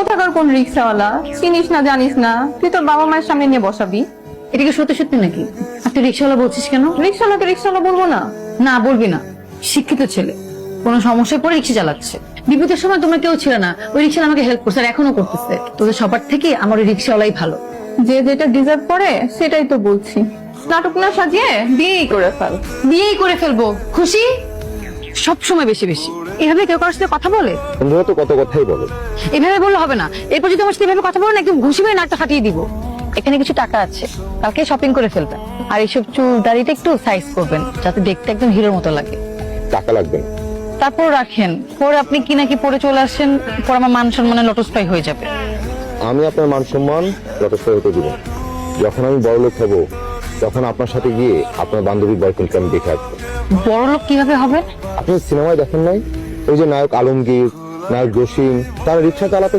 কোথাকার কোন রিক্সাওয়ালা, চিনিস না জানিস না, তুই তোর বাবা মায়ের সামনে নিয়ে বসাবি। এটা কি সত্যি সত্যি নাকি? আর তুই রিক্সাওয়ালা বলছিস কেন? রিক্সাওয়ালাকে রিক্সাওয়ালা বলবো না? না বলবি না, শিক্ষিত ছেলে, কোনো সমস্যায় পড়ে রিক্সা চালাচ্ছে। বিপদের সময় তোমরা কেউ ছিল না, ওই রিক্সা আমাকে হেল্প করছে আর এখনো করতেছে। তোদের সবার থেকে আমার ওই রিক্সাওয়ালাই ভালো। যে যেটা ডিজার্ভ করে সেটাই তো বলছি। নাটক না সাজিয়ে বিয়েই করে ফেল। বিয়েই করে ফেলবো, খুশি? সব সময় বেশি বেশি এভাবে কেউ কারোর সাথে কথা বলে? বন্ধুরা তো কত কথাই বলো। এভাবে বললে হবে না, এরপর যদি আমার সাথে এভাবে কথা বলো না, একদম ঘুষি মেরে নাকটা ফাটিয়ে দিব। এখানে কিছু টাকা আছে, কালকে শপিং করে ফেলবেন। আর এইসব চুল দাড়িটা একটু সাইজ করবেন, যাতে দেখতে একদম হিরোর মতো লাগে। টাকা লাগবে না। তারপর রাখেন, পরে আপনি কি নাকি পরে চলে আসেন, পর আমার মান সম্মানে লটস্পাই হয়ে যাবে। আমি আপনার মান সম্মান যথেষ্ট হতে দিব। যখন আমি বড় লোক হবো তখন আপনার সাথে গিয়ে আপনার বান্ধবীর বয়ফ্রেন্ডকে আমি দেখে আসবো। বড় লোক কিভাবে হবে? আপনি সিনেমায় দেখেন নাই, ওই যে নায়ক আলমগীর, নায়ক জসিম, তারা রিক্সা চালাতে